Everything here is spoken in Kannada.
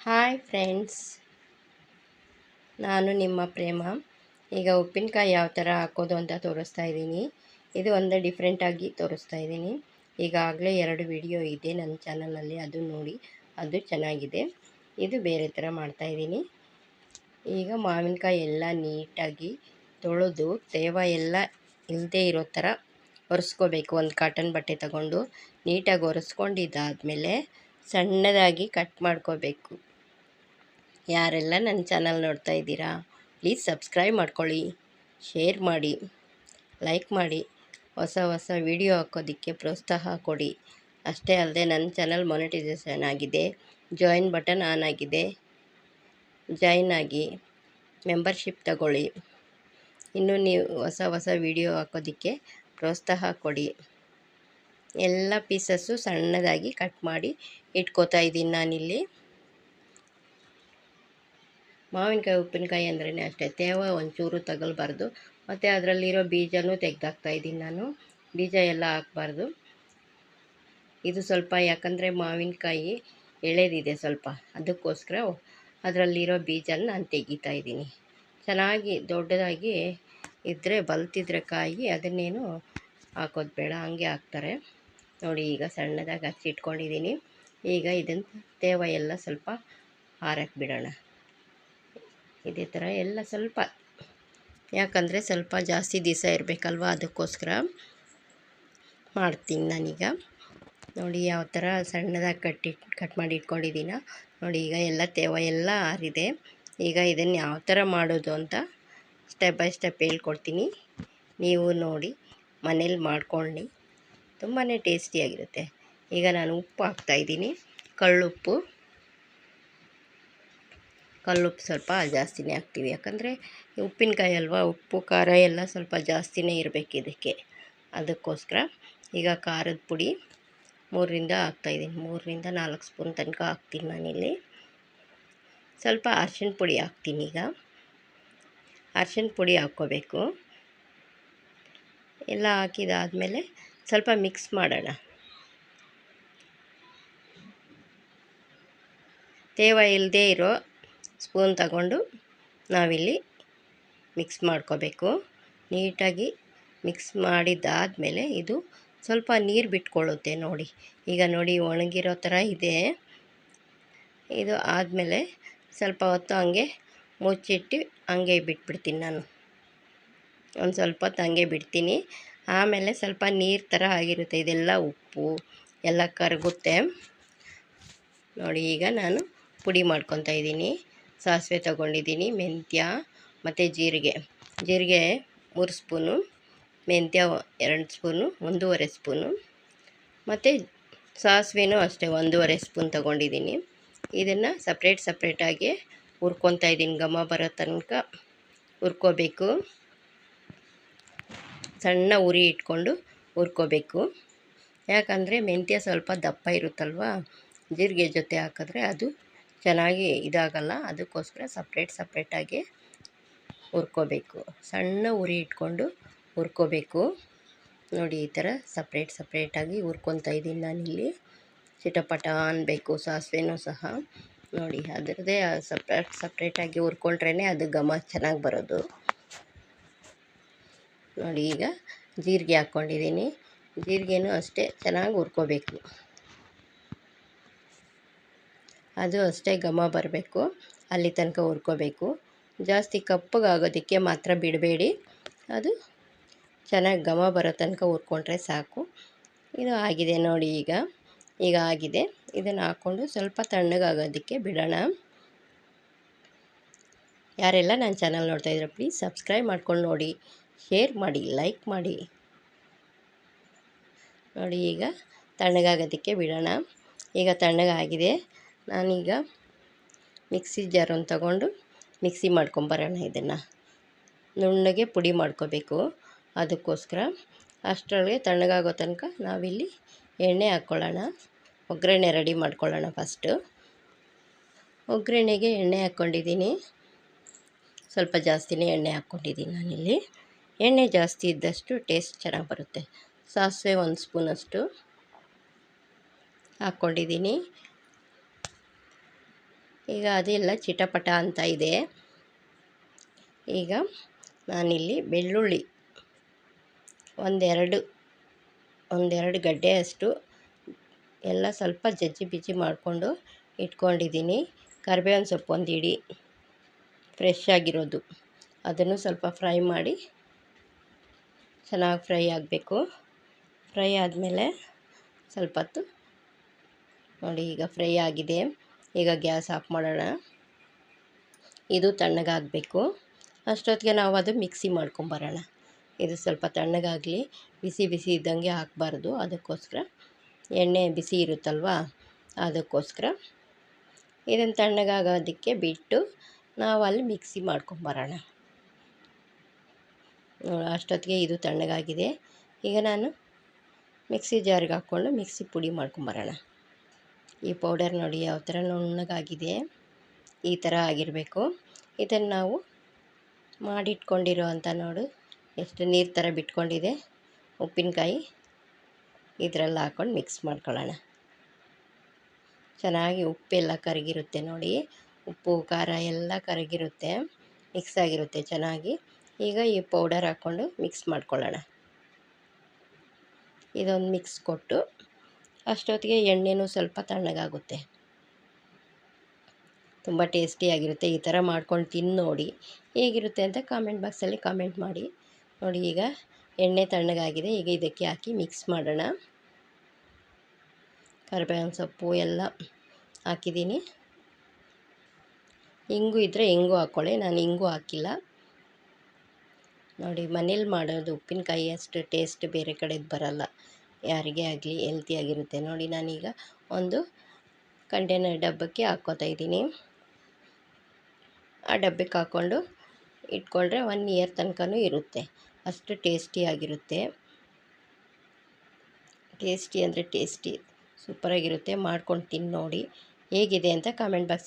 ಹಾಯ್ ಫ್ರೆಂಡ್ಸ್, ನಾನು ನಿಮ್ಮ ಪ್ರೇಮ. ಈಗ ಉಪ್ಪಿನಕಾಯಿ ಯಾವ ಥರ ಹಾಕೋದು ಅಂತ ತೋರಿಸ್ತಾ ಇದ್ದೀನಿ. ಇದು ಒಂದು ಡಿಫ್ರೆಂಟಾಗಿ ತೋರಿಸ್ತಾ ಇದ್ದೀನಿ. ಈಗಾಗಲೇ 2 ವಿಡಿಯೋ ಇದೆ ನನ್ನ ಚಾನಲಲ್ಲಿ, ಅದು ನೋಡಿ, ಅದು ಚೆನ್ನಾಗಿದೆ. ಇದು ಬೇರೆ ಥರ ಮಾಡ್ತಾಯಿದ್ದೀನಿ. ಈಗ ಮಾವಿನಕಾಯಿ ಎಲ್ಲ ನೀಟಾಗಿ ತೊಳೆದು ತೇವ ಎಲ್ಲ ಇಲ್ಲದೆ ಇರೋ ಥರ ಒರೆಸ್ಕೋಬೇಕು. ಒಂದು ಕಾಟನ್ ಬಟ್ಟೆ ತಗೊಂಡು ನೀಟಾಗಿ ಒರೆಸ್ಕೊಂಡಿದ್ದಾದಮೇಲೆ ಸಣ್ಣದಾಗಿ ಕಟ್ ಮಾಡ್ಕೋಬೇಕು. ಯಾರೆಲ್ಲ ನನ್ನ ಚಾನಲ್ ನೋಡ್ತಾ ಇದ್ದೀರಾ, ಪ್ಲೀಸ್ ಸಬ್ಸ್ಕ್ರೈಬ್ ಮಾಡ್ಕೊಳ್ಳಿ, ಶೇರ್ ಮಾಡಿ, ಲೈಕ್ ಮಾಡಿ. ಹೊಸ ವಿಡಿಯೋ ಹಾಕೋದಕ್ಕೆ ಪ್ರೋತ್ಸಾಹ ಕೊಡಿ. ಅಷ್ಟೇ ಅಲ್ಲದೆ ನನ್ನ ಚಾನಲ್ ಮೊನೆಟೈಸೇಷನ್ ಆಗಿದೆ, ಜಾಯಿನ್ ಬಟನ್ ಆನ್ ಆಗಿದೆ, ಜಾಯಿನ್ ಆಗಿ ಮೆಂಬರ್ಶಿಪ್ ತಗೊಳ್ಳಿ. ಇನ್ನೂ ನೀವು ಹೊಸ ವಿಡಿಯೋ ಹಾಕೋದಕ್ಕೆ ಪ್ರೋತ್ಸಾಹ ಕೊಡಿ. ಎಲ್ಲ ಪೀಸಸ್ಸು ಸಣ್ಣದಾಗಿ ಕಟ್ ಮಾಡಿ ಇಟ್ಕೋತಾ ಇದ್ದೀನಿ ನಾನಿಲ್ಲಿ. ಮಾವಿನಕಾಯಿ ಉಪ್ಪಿನಕಾಯಿ ಅಂದ್ರೇ ಅಷ್ಟೇ, ತೇವ ಒಂಚೂರು ತಗಲಬಾರ್ದು. ಮತ್ತು ಅದರಲ್ಲಿರೋ ಬೀಜನೂ ತೆಗೆದಾಕ್ತಾಯಿದ್ದೀನಿ ನಾನು. ಬೀಜ ಎಲ್ಲ ಹಾಕಬಾರ್ದು. ಇದು ಸ್ವಲ್ಪ ಯಾಕಂದರೆ ಮಾವಿನಕಾಯಿ ಎಳೆದಿದೆ ಸ್ವಲ್ಪ, ಅದಕ್ಕೋಸ್ಕರ ಅದರಲ್ಲಿರೋ ಬೀಜನ ನಾನು ತೆಗಿತಾ ಇದ್ದೀನಿ. ಚೆನ್ನಾಗಿ ದೊಡ್ಡದಾಗಿ ಇದ್ದರೆ ಬಲ್ತಿದ್ರೆ ಕಾಯಿ ಅದನ್ನೇನು ಹಾಕೋದು ಬೇಡ, ಹಂಗೆ ಹಾಕ್ತಾರೆ ನೋಡಿ. ಈಗ ಸಣ್ಣದಾಗಿ ಹಚ್ಚಿಟ್ಕೊಂಡಿದ್ದೀನಿ. ಈಗ ಇದನ್ನು ತೇವ ಎಲ್ಲ ಸ್ವಲ್ಪ ಹಾರಕ್ಕೆ ಬಿಡೋಣ. ಇದೇ ಥರ ಎಲ್ಲ ಸ್ವಲ್ಪ, ಯಾಕಂದರೆ ಸ್ವಲ್ಪ ಜಾಸ್ತಿ ದಿವಸ ಇರಬೇಕಲ್ವ, ಅದಕ್ಕೋಸ್ಕರ ಮಾಡ್ತೀನಿ ನಾನೀಗ. ನೋಡಿ ಯಾವ ಥರ ಸಣ್ಣದಾಗಿ ಕಟ್ ಮಾಡಿ ಇಟ್ಕೊಂಡಿದ್ದೀನ ನೋಡಿ. ಈಗ ಎಲ್ಲ ತೇವ ಎಲ್ಲ ಆರಿದೆ. ಈಗ ಇದನ್ನು ಯಾವ ಥರ ಮಾಡೋದು ಅಂತ ಸ್ಟೆಪ್ ಬೈ ಸ್ಟೆಪ್ ಹೇಳ್ಕೊಡ್ತೀನಿ. ನೀವು ನೋಡಿ ಮನೇಲಿ ಮಾಡ್ಕೊಂಡು ತುಂಬಾ ಟೇಸ್ಟಿಯಾಗಿರುತ್ತೆ. ಈಗ ನಾನು ಉಪ್ಪು ಹಾಕ್ತಾಯಿದ್ದೀನಿ, ಕಳ್ಳುಪ್ಪು ಸ್ವಲ್ಪ ಜಾಸ್ತಿನೇ ಹಾಕ್ತೀವಿ, ಯಾಕಂದರೆ ಉಪ್ಪಿನಕಾಯಿ ಅಲ್ವಾ, ಉಪ್ಪು ಖಾರ ಎಲ್ಲ ಸ್ವಲ್ಪ ಜಾಸ್ತಿನೇ ಇರಬೇಕು ಇದಕ್ಕೆ, ಅದಕ್ಕೋಸ್ಕರ. ಈಗ ಖಾರದ ಪುಡಿ 3ರಿಂದ ಹಾಕ್ತಾಯಿದ್ದೀನಿ, 3ರಿಂದ 4 ಸ್ಪೂನ್ ತನಕ ಹಾಕ್ತೀನಿ ನಾನಿಲ್ಲಿ. ಸ್ವಲ್ಪ ಅರಿಶಿಣ ಪುಡಿ ಹಾಕ್ತೀನಿ. ಈಗ ಅರಿಶಿಣ ಪುಡಿ ಹಾಕ್ಕೋಬೇಕು. ಎಲ್ಲ ಹಾಕಿದಾದಮೇಲೆ ಸ್ವಲ್ಪ ಮಿಕ್ಸ್ ಮಾಡೋಣ. ತೇವ ಇಲ್ಲದೆ ಇರೋ ಸ್ಪೂನ್ ತಗೊಂಡು ನಾವಿಲ್ಲಿ ಮಿಕ್ಸ್ ಮಾಡ್ಕೋಬೇಕು. ನೀಟಾಗಿ ಮಿಕ್ಸ್ ಮಾಡಿದ್ದಾದಮೇಲೆ ಇದು ಸ್ವಲ್ಪ ನೀರು ಬಿಟ್ಕೊಳ್ಳುತ್ತೆ ನೋಡಿ. ಈಗ ನೋಡಿ ಒಣಗಿರೋ ಥರ ಇದೆ. ಇದು ಆದಮೇಲೆ ಸ್ವಲ್ಪ ಹೊತ್ತು ಹಂಗೆ ಮುಚ್ಚಿಟ್ಟು ಹಂಗೆ ಬಿಟ್ಬಿಡ್ತೀನಿ ನಾನು. ಒಂದು ಸ್ವಲ್ಪ ಹೊತ್ತು ಹಂಗೆ ಬಿಡ್ತೀನಿ. ಆಮೇಲೆ ಸ್ವಲ್ಪ ನೀರು ಥರ ಆಗಿರುತ್ತೆ, ಇದೆಲ್ಲ ಉಪ್ಪು ಎಲ್ಲ ಕರಗುತ್ತೆ ನೋಡಿ. ಈಗ ನಾನು ಪುಡಿ ಮಾಡ್ಕೊತಾ ಇದ್ದೀನಿ. ಸಾಸಿವೆ ತೊಗೊಂಡಿದ್ದೀನಿ, ಮೆಂತ್ಯ ಮತ್ತು ಜೀರಿಗೆ 3 ಸ್ಪೂನು, ಮೆಂತ್ಯ 2 ಸ್ಪೂನು, 1.5 ಸ್ಪೂನು, ಮತ್ತು ಸಾಸಿವೆನೂ ಅಷ್ಟೇ 1.5 ಸ್ಪೂನ್ ತೊಗೊಂಡಿದ್ದೀನಿ. ಇದನ್ನು ಸಪ್ರೇಟಾಗಿ ಹುರ್ಕೊತಾ ಇದ್ದೀನಿ. ಘಮ ಬರೋ ತನಕ ಹುರ್ಕೋಬೇಕು. ಸಣ್ಣ ಉರಿ ಇಟ್ಕೊಂಡು ಹುರ್ಕೋಬೇಕು. ಯಾಕಂದರೆ ಮೆಂತ್ಯ ಸ್ವಲ್ಪ ದಪ್ಪ ಇರುತ್ತಲ್ವ, ಜೀರಿಗೆ ಜೊತೆ ಹಾಕಿದ್ರೆ ಅದು ಚೆನ್ನಾಗಿ ಇದಾಗಲ್ಲ, ಅದಕ್ಕೋಸ್ಕರ ಸಪ್ರೇಟಾಗಿ ಹುರ್ಕೋಬೇಕು. ಸಣ್ಣ ಉರಿ ಇಟ್ಕೊಂಡು ಹುರ್ಕೋಬೇಕು ನೋಡಿ. ಈ ಥರ ಸಪ್ರೇಟಾಗಿ ಹುರ್ಕೊತಾ ಇದ್ದೀನಿ ನಾನಿಲ್ಲಿ. ಚಿಟಪಟ ಅನ್ನಬೇಕು ಸಾಸಿವೆನೂ ಸಹ ನೋಡಿ. ಅದರದ್ದೇ ಸಪ್ರೇಟಾಗಿ ಹುರ್ಕೊಂಡ್ರೇ ಅದು ಘಮ ಚೆನ್ನಾಗಿ ಬರೋದು ನೋಡಿ. ಈಗ ಜೀರಿಗೆ ಹಾಕ್ಕೊಂಡಿದ್ದೀನಿ, ಜೀರಿಗೆನೂ ಅಷ್ಟೇ ಚೆನ್ನಾಗಿ ಹುರ್ಕೋಬೇಕು. ಅದು ಅಷ್ಟೇ ಘಮ ಬರಬೇಕು, ಅಲ್ಲಿ ತನಕ ಹುರ್ಕೋಬೇಕು. ಜಾಸ್ತಿ ಕಪ್ಪಗಾಗೋದಕ್ಕೆ ಮಾತ್ರ ಬಿಡಬೇಡಿ, ಅದು ಚೆನ್ನಾಗಿ ಘಮ ಬರೋ ತನಕ ಹುರ್ಕೊಂಡ್ರೆ ಸಾಕು. ಇದು ಆಗಿದೆ ನೋಡಿ. ಈಗ ಆಗಿದೆ. ಇದನ್ನು ಹಾಕ್ಕೊಂಡು ಸ್ವಲ್ಪ ತಣ್ಣಗಾಗೋದಕ್ಕೆ ಬಿಡೋಣ. ಯಾರೆಲ್ಲ ನನ್ನ ಚಾನಲ್ ನೋಡ್ತಾ ಇದ್ದೀರಾ, ಪ್ಲೀಸ್ ಸಬ್ಸ್ಕ್ರೈಬ್ ಮಾಡ್ಕೊಂಡು ನೋಡಿ, ಶೇರ್ ಮಾಡಿ, ಲೈಕ್ ಮಾಡಿ ನೋಡಿ. ಈಗ ತಣ್ಣಗಾಗೋದಕ್ಕೆ ಬಿಡೋಣ. ಈಗ ತಣ್ಣಗಾಗಿದೆ. ನಾನೀಗ ಮಿಕ್ಸಿ ಜಾರನ್ನು ತಗೊಂಡು ಮಿಕ್ಸಿ ಮಾಡ್ಕೊಂಬರೋಣ. ಇದನ್ನು ನುಣ್ಣಗೆ ಪುಡಿ ಮಾಡ್ಕೋಬೇಕು, ಅದಕ್ಕೋಸ್ಕರ. ಅಷ್ಟರೊಳಗೆ ತಣ್ಣಗಾಗೋ ತನಕ ನಾವಿಲ್ಲಿ ಎಣ್ಣೆ ಹಾಕ್ಕೊಳ್ಳೋಣ. ಒಗ್ಗರಣೆ ರೆಡಿ ಮಾಡ್ಕೊಳ್ಳೋಣ. ಫಸ್ಟು ಒಗ್ಗರಣೆಗೆ ಎಣ್ಣೆ ಹಾಕ್ಕೊಂಡಿದ್ದೀನಿ, ಸ್ವಲ್ಪ ಜಾಸ್ತಿನೇ ಎಣ್ಣೆ ಹಾಕ್ಕೊಂಡಿದ್ದೀನಿ ನಾನಿಲ್ಲಿ. ಎಣ್ಣೆ ಜಾಸ್ತಿ ಇದ್ದಷ್ಟು ಟೇಸ್ಟ್ ಚೆನ್ನಾಗಿ ಬರುತ್ತೆ. ಸಾಸಿವೆ 1 ಸ್ಪೂನಷ್ಟು ಹಾಕ್ಕೊಂಡಿದ್ದೀನಿ. ಈಗ ಅದೆಲ್ಲ ಚಿಟಪಟ ಅಂತ ಇದೆ. ಈಗ ನಾನಿಲ್ಲಿ ಬೆಳ್ಳುಳ್ಳಿ ಒಂದೆರಡು ಗಡ್ಡೆಯಷ್ಟು ಎಲ್ಲ ಸ್ವಲ್ಪ ಜಜ್ಜಿ ಬಿಜ್ಜಿ ಮಾಡಿಕೊಂಡು ಇಟ್ಕೊಂಡಿದ್ದೀನಿ. ಕರಿಬೇವಿನ ಸೊಪ್ಪು ಒಂದು ಇಡಿ ಫ್ರೆಶ್ ಆಗಿರೋದು, ಅದನ್ನು ಸ್ವಲ್ಪ ಫ್ರೈ ಮಾಡಿ ಚೆನ್ನಾಗಿ ಫ್ರೈ ಆಗಬೇಕು. ಫ್ರೈ ಆದಮೇಲೆ ಸ್ವಲ್ಪ ಹೊತ್ತು ನೋಡಿ, ಈಗ ಫ್ರೈ ಆಗಿದೆ. ಈಗ ಗ್ಯಾಸ್ ಆಫ್ ಮಾಡೋಣ. ಇದು ತಣ್ಣಗಾಗಬೇಕು. ಅಷ್ಟೊತ್ತಿಗೆ ನಾವು ಅದು ಮಿಕ್ಸಿ ಮಾಡ್ಕೊಂಬರೋಣ. ಇದು ಸ್ವಲ್ಪ ತಣ್ಣಗಾಗಲಿ, ಬಿಸಿ ಬಿಸಿ ಇದ್ದಂಗೆ ಹಾಕಬಾರ್ದು. ಅದಕ್ಕೋಸ್ಕರ ಎಣ್ಣೆ ಬಿಸಿ ಇರುತ್ತಲ್ವ, ಅದಕ್ಕೋಸ್ಕರ ಇದನ್ನು ತಣ್ಣಗಾಗೋದಕ್ಕೆ ಬಿಟ್ಟು ನಾವು ಅಲ್ಲಿ ಮಿಕ್ಸಿ ಮಾಡ್ಕೊಂಬರೋಣ. ಅಷ್ಟೊತ್ತಿಗೆ ಇದು ತಣ್ಣಗಾಗಿದೆ. ಈಗ ನಾನು ಮಿಕ್ಸಿ ಜಾರಿಗೆ ಹಾಕ್ಕೊಂಡು ಮಿಕ್ಸಿ ಪುಡಿ ಮಾಡ್ಕೊಂಬರೋಣ. ಈ ಪೌಡರ್ ನೋಡಿ ಯಾವ ಥರ ನುಣ್ಣಗಾಗಿದೆ, ಈ ಥರ ಆಗಿರಬೇಕು. ಇದನ್ನು ನಾವು ಮಾಡಿಟ್ಕೊಂಡಿರೋ ಅಂಥ ನೋಡು ಎಷ್ಟು ನೀರು ಥರ ಬಿಟ್ಕೊಂಡಿದೆ ಉಪ್ಪಿನಕಾಯಿ, ಇದರಲ್ಲಿ ಹಾಕ್ಕೊಂಡು ಮಿಕ್ಸ್ ಮಾಡ್ಕೊಳ್ಳೋಣ. ಚೆನ್ನಾಗಿ ಉಪ್ಪೆಲ್ಲ ಕರಗಿರುತ್ತೆ ನೋಡಿ, ಉಪ್ಪು ಖಾರ ಎಲ್ಲ ಕರಗಿರುತ್ತೆ, ಮಿಕ್ಸ್ ಆಗಿರುತ್ತೆ ಚೆನ್ನಾಗಿ. ಈಗ ಈ ಪೌಡರ್ ಹಾಕ್ಕೊಂಡು ಮಿಕ್ಸ್ ಮಾಡ್ಕೊಳ್ಳೋಣ. ಇದೊಂದು ಮಿಕ್ಸ್ ಕೊಟ್ಟು ಅಷ್ಟೊತ್ತಿಗೆ ಎಣ್ಣೆನೂ ಸ್ವಲ್ಪ ತಣ್ಣಗಾಗುತ್ತೆ. ತುಂಬ ಟೇಸ್ಟಿಯಾಗಿರುತ್ತೆ. ಈ ಥರ ಮಾಡ್ಕೊಂಡು ತಿಂದು ನೋಡಿ, ಹೇಗಿರುತ್ತೆ ಅಂತ ಕಾಮೆಂಟ್ ಬಾಕ್ಸಲ್ಲಿ ಕಾಮೆಂಟ್ ಮಾಡಿ. ನೋಡಿ, ಈಗ ಎಣ್ಣೆ ತಣ್ಣಗಾಗಿದೆ. ಈಗ ಇದಕ್ಕೆ ಹಾಕಿ ಮಿಕ್ಸ್ ಮಾಡೋಣ. ಕರಿಬೇವಿನ ಸೊಪ್ಪು ಎಲ್ಲ ಹಾಕಿದ್ದೀನಿ. ಇಂಗು ಇದ್ದರೆ ಇಂಗು ಹಾಕ್ಕೊಳ್ಳಿ, ನಾನು ಇಂಗು ಹಾಕಿಲ್ಲ. ನೋಡಿ, ಮನೇಲಿ ಮಾಡೋದು ಉಪ್ಪಿನಕಾಯಿ ಅಷ್ಟು ಟೇಸ್ಟ್ ಬೇರೆ ಕಡೆದು ಬರಲ್ಲ. ಯಾರಿಗೇ ಆಗಲಿ ಹೆಲ್ತಿಯಾಗಿರುತ್ತೆ. ನೋಡಿ, ನಾನೀಗ ಒಂದು ಕಂಟೈನರ್ ಡಬ್ಬಕ್ಕೆ ಹಾಕ್ಕೋತಾ ಇದ್ದೀನಿ. ಆ ಡಬ್ಬಕ್ಕೆ ಹಾಕ್ಕೊಂಡು ಇಟ್ಕೊಂಡ್ರೆ 1 ಇಯರ್ ತನಕನೂ ಇರುತ್ತೆ. ಅಷ್ಟು ಟೇಸ್ಟಿಯಾಗಿರುತ್ತೆ. ಟೇಸ್ಟಿ ಅಂದರೆ ಟೇಸ್ಟಿ, ಸೂಪರಾಗಿರುತ್ತೆ. ಮಾಡ್ಕೊಂಡು ತಿಂದು ನೋಡಿ, ಹೇಗಿದೆ ಅಂತ ಕಾಮೆಂಟ್ ಬಾಕ್ಸಲ್ಲಿ